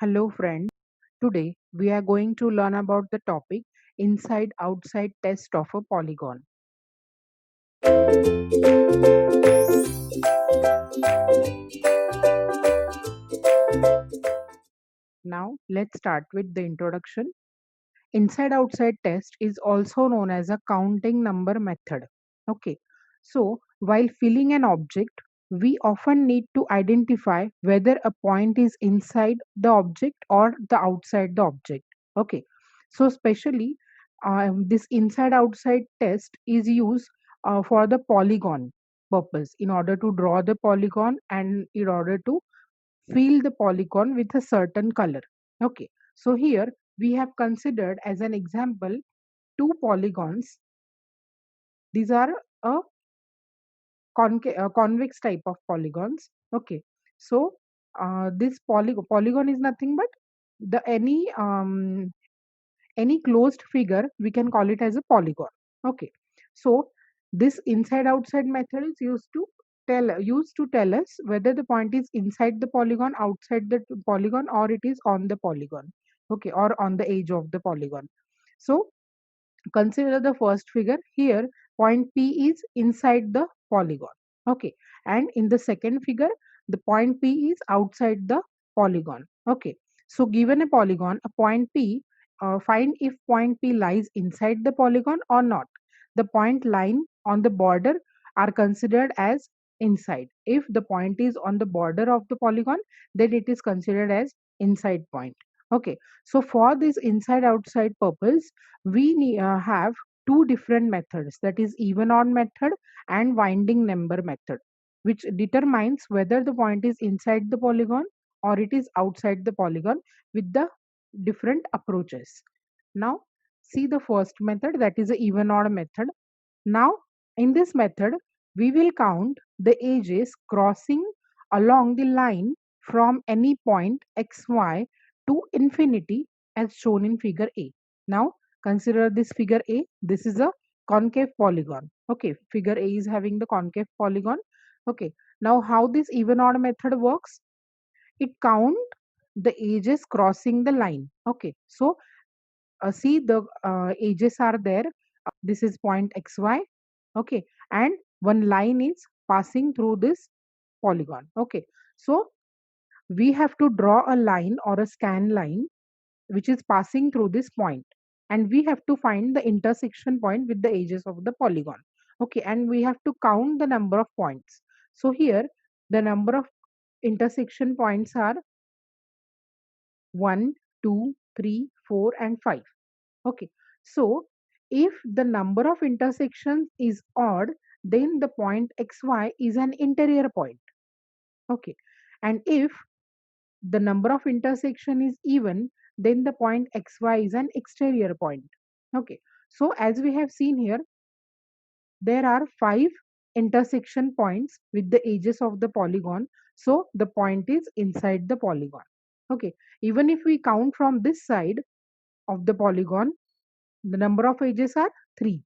Hello friends, today we are going to learn about the topic inside outside test of a polygon. Now let's start with the introduction. Inside outside test is also known as a counting number method. Okay, so while filling an object, we often need to identify whether a point is inside the object or the outside the object. Okay, so especially this inside outside test is used for the polygon purpose in order to draw the polygon and in order to fill the polygon with a certain color. Okay, so here we have considered as an example two polygons. These are a convex type of polygons. Okay, so this polygon is nothing but the any closed figure we can call it as a polygon. Okay, so this inside outside method is used to tell us whether the point is inside the polygon, outside the polygon, or it is on the polygon. Okay, or on the edge of the polygon. So consider the first figure here. Point P is inside the polygon. Okay, and in the second figure the point P is outside the polygon. Okay, so given a polygon, a point P, find if point P lies inside the polygon or not. The point line on the border are considered as inside. If the point is on the border of the polygon, then it is considered as inside point. Okay, so for this inside outside purpose we have two different methods, that is even odd method and winding number method, which determines whether the point is inside the polygon or it is outside the polygon with the different approaches. Now see the first method, that is the even odd method. Now in this method we will count the edges crossing along the line from any point xy to infinity as shown in figure A. Now consider this figure A. This is a concave polygon. Okay, figure A is having the concave polygon. Okay, now how this even odd method works? It count the edges crossing the line. Okay, so see the edges are there. This is point xy. Okay, and one line is passing through this polygon. Okay, so we have to draw a line or a scan line which is passing through this point, and we have to find the intersection point with the edges of the polygon. Okay, and we have to count the number of points. So here the number of intersection points are 1, 2, 3, 4, and 5. Okay, so if the number of intersections is odd, then the point xy is an interior point. Okay, and if the number of intersection is even, then the point xy is an exterior point. Okay, so as we have seen here, there are 5 intersection points with the edges of the polygon, so the point is inside the polygon. Okay, even if we count from this side of the polygon, the number of edges are 3,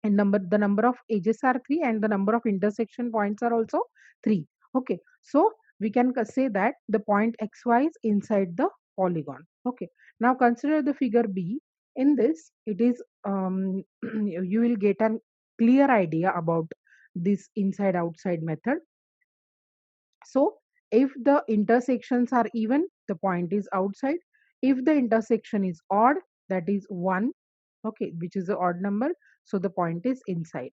and the number of edges are 3 and the number of intersection points are also 3. Okay, so we can say that the point xy is inside the polygon. Okay, now consider the figure B. In this it is you will get a clear idea about this inside outside method. So if the intersections are even, the point is outside. If the intersection is odd, that is 1, okay, which is the odd number, so the point is inside.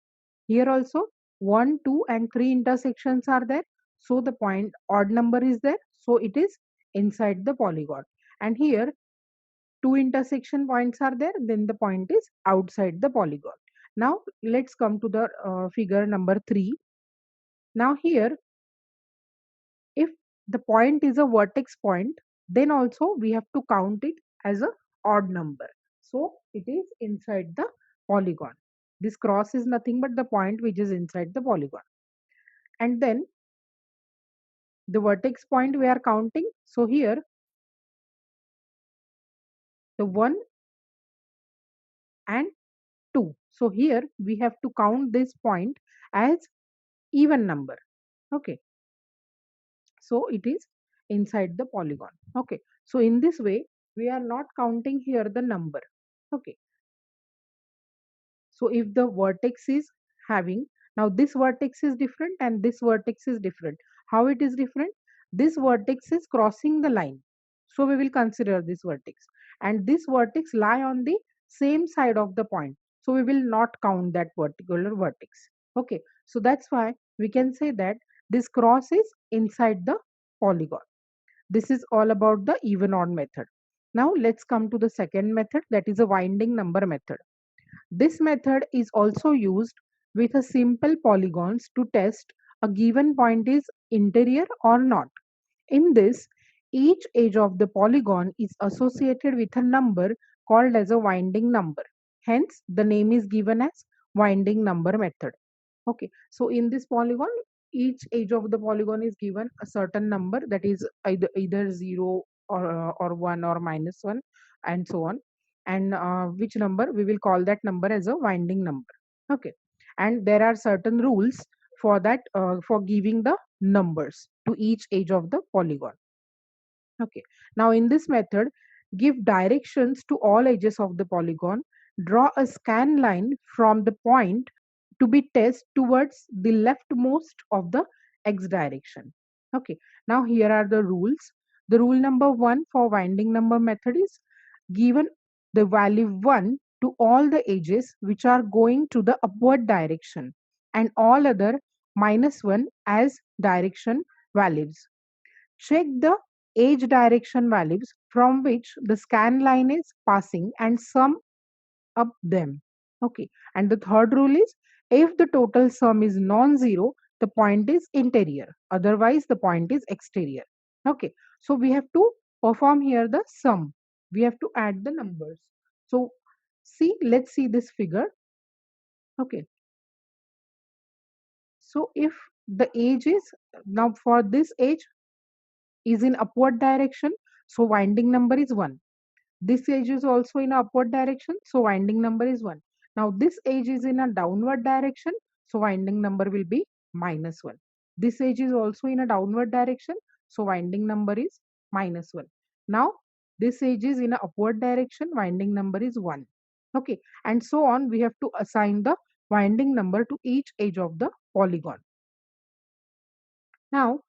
Here also 1, 2, and 3 intersections are there, so the point odd number is there, so it is inside the polygon. And here 2 intersection points are there, then the point is outside the polygon. Now let's come to the figure number 3. Now here, if the point is a vertex point, then also we have to count it as a odd number, so it is inside the polygon. This cross is nothing but the point which is inside the polygon. And then the vertex point we are counting, so here the 1 and 2, so here we have to count this point as even number. Okay, so it is inside the polygon. Okay, so in this way we are not counting here the number. Okay, so if the vertex is having, now this vertex is different and this vertex is different. How it is different? This vertex is crossing the line, so we will consider this vertex, and this vertex lie on the same side of the point, so we will not count that particular vertex. Okay, so that's why we can say that this cross is inside the polygon. This is all about the even odd method. Now let's come to the second method, that is a winding number method. This method is also used with a simple polygons to test a given point is interior or not. In this, each edge of the polygon is associated with a number called as a winding number. Hence, the name is given as winding number method. Okay, so in this polygon, each edge of the polygon is given a certain number, that is either 0 or 1 or -1 and so on, and which number we will call that number as a winding number. Okay, and there are certain rules for that, for giving the numbers to each edge of the polygon. Okay, now in this method, give directions to all edges of the polygon, draw a scan line from the point to be tested towards the leftmost of the x direction. Okay, now here are the rules. The rule number 1 for winding number method is given the value 1 to all the edges which are going to the upward direction and all other -1 as direction values. Check the edge direction values from which the scan line is passing and sum up them. Okay, and the third rule is, if the total sum is non-zero, the point is interior, otherwise the point is exterior. Okay, so we have to perform here the sum, we have to add the numbers. So see, let's see this figure. Okay, so if the edge is, now for this edge is in upward direction, so winding number is 1. This edge is also in upward direction, so winding number is 1. Now this edge is in a downward direction, so winding number will be -1. This edge is also in a downward direction, so winding number is -1. Now this edge is in a upward direction, winding number is 1. Okay, and so on, we have to assign the winding number to each edge of the polygon. Now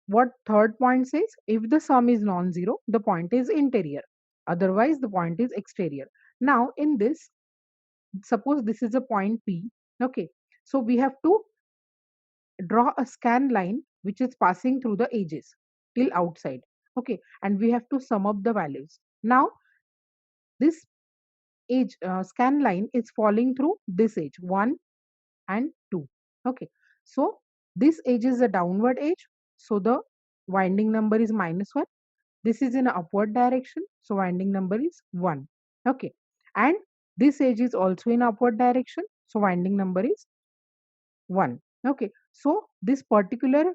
what third point says, if the sum is non-zero, the point is interior, otherwise the point is exterior. Now in this, suppose this is a point P. Okay, so we have to draw a scan line which is passing through the edges till outside. Okay, and we have to sum up the values. Now this edge, scan line is falling through this edge 1 and 2. Okay, so this edge is a downward edge, so the winding number is -1. This is in an upward direction, so winding number is 1. Okay, and this edge is also in upward direction, so winding number is 1. Okay, so this particular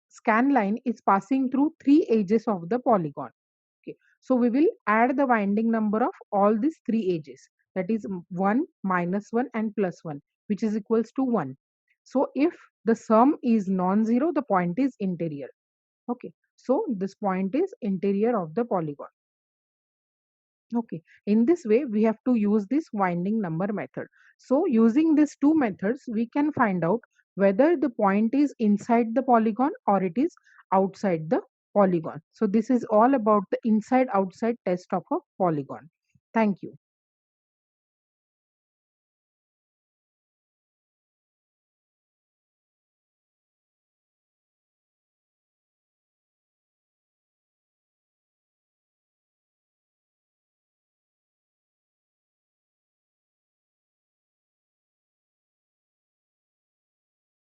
scan line is passing through 3 edges of the polygon. Okay, so we will add the winding number of all these 3 edges, that is 1, -1 and +1, which is equals to 1. So if the sum is non-zero, the point is interior. Okay, so this point is interior of the polygon. Okay, in this way we have to use this winding number method. So using these two methods, we can find out whether the point is inside the polygon or it is outside the polygon. So this is all about the inside outside test of a polygon. Thank you.